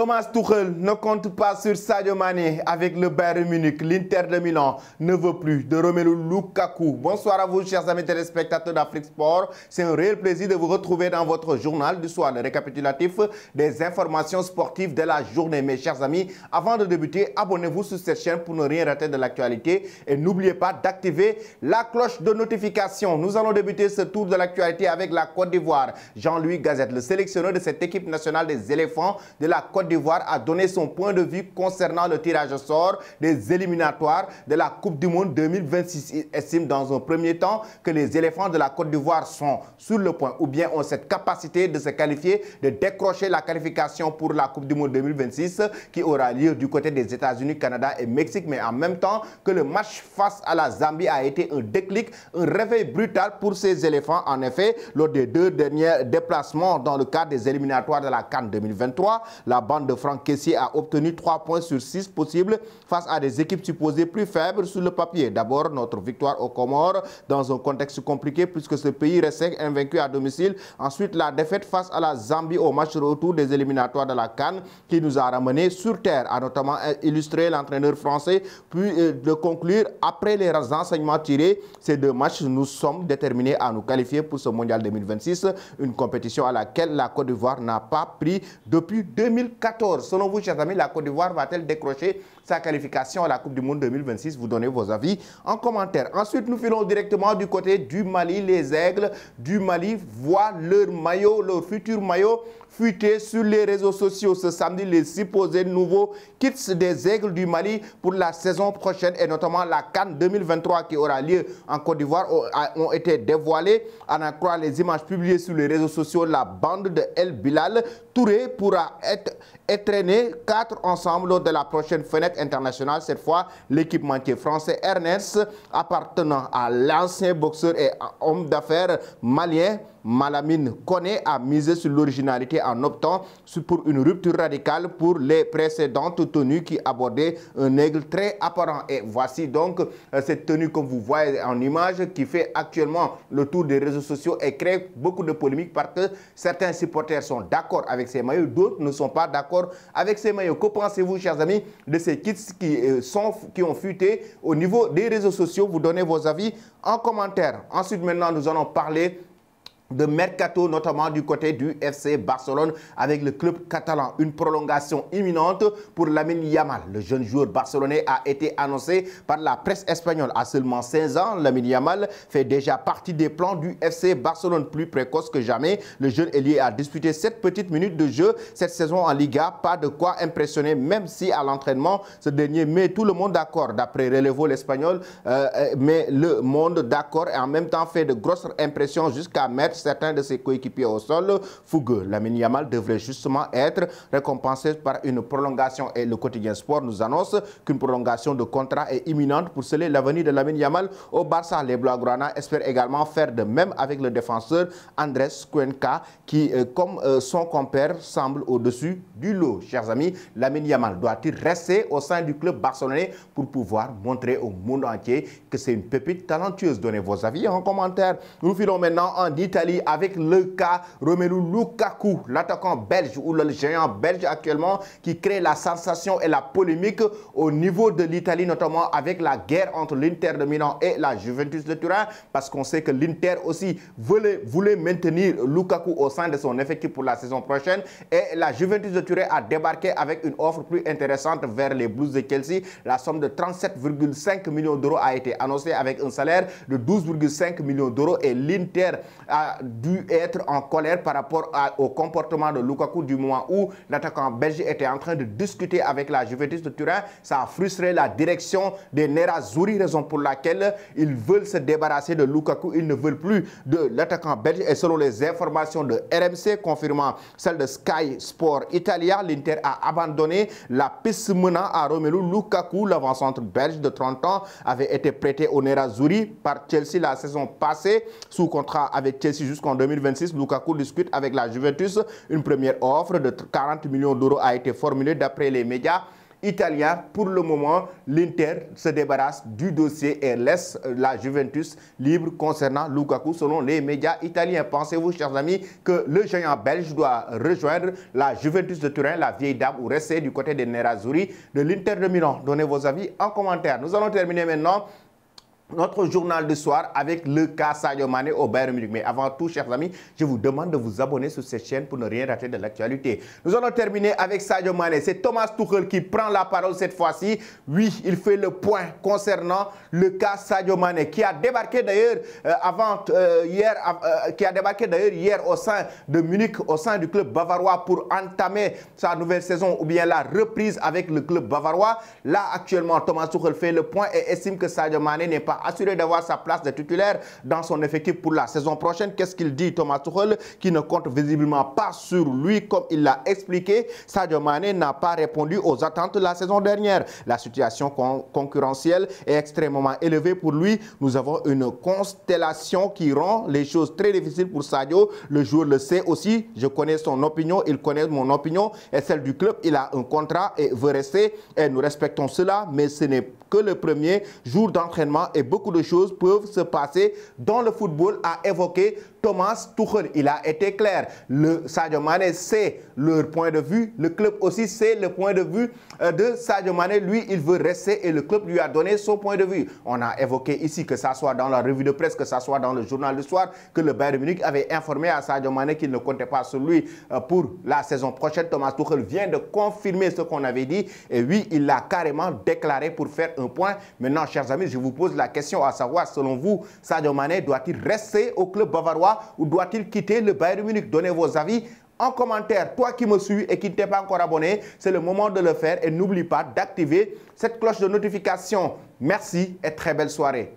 Thomas Tuchel ne compte pas sur Sadio Mané avec le Bayern Munich. L'Inter de Milan ne veut plus de Romelu Lukaku. Bonsoir à vous, chers amis téléspectateurs d'Afrique Sport. C'est un réel plaisir de vous retrouver dans votre journal du soir, le récapitulatif des informations sportives de la journée. Mes chers amis, avant de débuter, abonnez-vous sur cette chaîne pour ne rien rater de l'actualité et n'oubliez pas d'activer la cloche de notification. Nous allons débuter ce tour de l'actualité avec la Côte d'Ivoire. Jean-Louis Gazette, le sélectionneur de cette équipe nationale des éléphants de la Côte d'Ivoire, a donné son point de vue concernant le tirage au sort des éliminatoires de la Coupe du Monde 2026. Il estime dans un premier temps que les éléphants de la Côte d'Ivoire sont sur le point ou bien ont cette capacité de se qualifier, de décrocher la qualification pour la Coupe du Monde 2026 qui aura lieu du côté des États-Unis, Canada et Mexique, mais en même temps que le match face à la Zambie a été un déclic, un réveil brutal pour ces éléphants. En effet, lors des deux derniers déplacements dans le cadre des éliminatoires de la CAN 2023, la bande de Franck Kessié a obtenu 3 points sur 6 possibles face à des équipes supposées plus faibles sur le papier. D'abord, notre victoire aux Comores dans un contexte compliqué puisque ce pays restait invaincu à domicile. Ensuite, la défaite face à la Zambie au match retour des éliminatoires de la CAN qui nous a ramenés sur terre, a notamment illustré l'entraîneur français, puis de conclure après les enseignements tirés, ces deux matchs, nous sommes déterminés à nous qualifier pour ce mondial 2026, une compétition à laquelle la Côte d'Ivoire n'a pas pris depuis 2014. Selon vous, chers amis, la Côte d'Ivoire va-t-elle décrocher sa qualification à la Coupe du Monde 2026? Vous donnez vos avis en commentaire. Ensuite, nous filons directement du côté du Mali. Les Aigles du Mali voient leur maillot, leur futur maillot, fuité sur les réseaux sociaux. Ce samedi, les supposés nouveaux kits des Aigles du Mali pour la saison prochaine et notamment la CAN 2023 qui aura lieu en Côte d'Ivoire ont été dévoilés. En en croire les images publiées sur les réseaux sociaux, la bande de El Bilal Touré pourra être entraînée 4 ensemble lors de la prochaine fenêtre internationale. Cette fois, l'équipementier français Ernest, appartenant à l'ancien boxeur et homme d'affaires malien Malamine Koné, a misé sur l'originalité en optant pour une rupture radicale pour les précédentes tenues qui abordaient un aigle très apparent. Et voici donc cette tenue comme vous voyez en image qui fait actuellement le tour des réseaux sociaux et crée beaucoup de polémiques parce que certains supporters sont d'accord avec ces maillots, d'autres ne sont pas d'accord avec ces maillots. Que pensez-vous, chers amis, de ces kits qui ont fuité au niveau des réseaux sociaux? Vous donnez vos avis en commentaire. Ensuite, maintenant, nous allons parler de mercato, notamment du côté du FC Barcelone avec le club catalan. Une prolongation imminente pour Lamine Yamal. Le jeune joueur barcelonais a été annoncé par la presse espagnole. À seulement 16 ans, Lamine Yamal fait déjà partie des plans du FC Barcelone. Plus précoce que jamais, le jeune ailier a disputé 7 petites minutes de jeu cette saison en Liga. Pas de quoi impressionner, même si à l'entraînement, ce dernier met tout le monde d'accord. D'après Relevo, l'Espagnol met le monde d'accord et en même temps fait de grosses impressions jusqu'à mettre certains de ses coéquipiers au sol fougueux. Lamine Yamal devrait justement être récompensé par une prolongation et le quotidien Sport nous annonce qu'une prolongation de contrat est imminente pour sceller l'avenir de Lamine Yamal au Barça. Les Blaugrana espèrent également faire de même avec le défenseur Andrés Cuenca qui, comme son compère, semble au-dessus du lot. Chers amis, Lamine Yamal doit-il rester au sein du club barcelonais pour pouvoir montrer au monde entier que c'est une pépite talentueuse? Donnez vos avis en commentaire. Nous filons maintenant en Italie avec le cas Romelu Lukaku, l'attaquant belge ou le géant belge actuellement qui crée la sensation et la polémique au niveau de l'Italie, notamment avec la guerre entre l'Inter de Milan et la Juventus de Turin, parce qu'on sait que l'Inter aussi voulait maintenir Lukaku au sein de son effectif pour la saison prochaine et la Juventus de Turin a débarqué avec une offre plus intéressante vers les Blues de Chelsea. La somme de 37,5 millions d'euros a été annoncée avec un salaire de 12,5 millions d'euros et l'Inter a dû être en colère par rapport au comportement de Lukaku du moment où l'attaquant belge était en train de discuter avec la Juventus de Turin. Ça a frustré la direction des Nerazzurri, raison pour laquelle ils veulent se débarrasser de Lukaku. Ils ne veulent plus de l'attaquant belge et selon les informations de RMC confirmant celle de Sky Sport Italia, l'Inter a abandonné la piste menant à Romelu Lukaku. L'avant-centre belge de 30 ans avait été prêté au Nerazzurri par Chelsea la saison passée sous contrat avec Chelsea jusqu'en 2026. Lukaku discute avec la Juventus. Une première offre de 40 millions d'euros a été formulée d'après les médias italien. Pour le moment, l'Inter se débarrasse du dossier et laisse la Juventus libre concernant Lukaku selon les médias italiens. Pensez-vous, chers amis, que le géant belge doit rejoindre la Juventus de Turin, la vieille dame, ou rester du côté des Nerazzurri de l'Inter de Milan? Donnez vos avis en commentaire. Nous allons terminer maintenant notre journal du soir avec le cas Sadio Mané au Bayern Munich. Mais avant tout, chers amis, je vous demande de vous abonner sur cette chaîne pour ne rien rater de l'actualité. Nous allons terminer avec Sadio Mané. C'est Thomas Tuchel qui prend la parole cette fois-ci. Oui, il fait le point concernant le cas Sadio Mané qui a débarqué d'ailleurs hier au sein de Munich, au sein du club bavarois pour entamer sa nouvelle saison ou bien la reprise avec le club bavarois. Là, actuellement, Thomas Tuchel fait le point et estime que Sadio Mané n'est pas assuré d'avoir sa place de titulaire dans son effectif pour la saison prochaine. Qu'est-ce qu'il dit, Thomas Tuchel, qui ne compte visiblement pas sur lui comme il l'a expliqué? Sadio Mané n'a pas répondu aux attentes de la saison dernière. La situation concurrentielle est extrêmement élevée pour lui. Nous avons une constellation qui rend les choses très difficiles pour Sadio. Le joueur le sait aussi. Je connais son opinion, il connaît mon opinion et celle du club. Il a un contrat et veut rester et nous respectons cela, mais ce n'est que le premier jour d'entraînement et beaucoup de choses peuvent se passer dans le football, a évoqué Thomas Tuchel. Il a été clair. Le Sadio Mané, c'est leur point de vue. Le club aussi, c'est le point de vue de Sadio Mané. Lui, il veut rester et le club lui a donné son point de vue. On a évoqué ici, que ça soit dans la revue de presse, que ça soit dans le journal du soir, que le Bayern Munich avait informé à Sadio Mané qu'il ne comptait pas sur lui pour la saison prochaine. Thomas Tuchel vient de confirmer ce qu'on avait dit. Et oui, il l'a carrément déclaré pour faire un point. Maintenant, chers amis, je vous pose la question à savoir, selon vous, Sadio Mané doit-il rester au club bavarois ou doit-il quitter le Bayern Munich? Donnez vos avis en commentaire. Toi qui me suis et qui ne t'es pas encore abonné, c'est le moment de le faire et n'oublie pas d'activer cette cloche de notification. Merci et très belle soirée.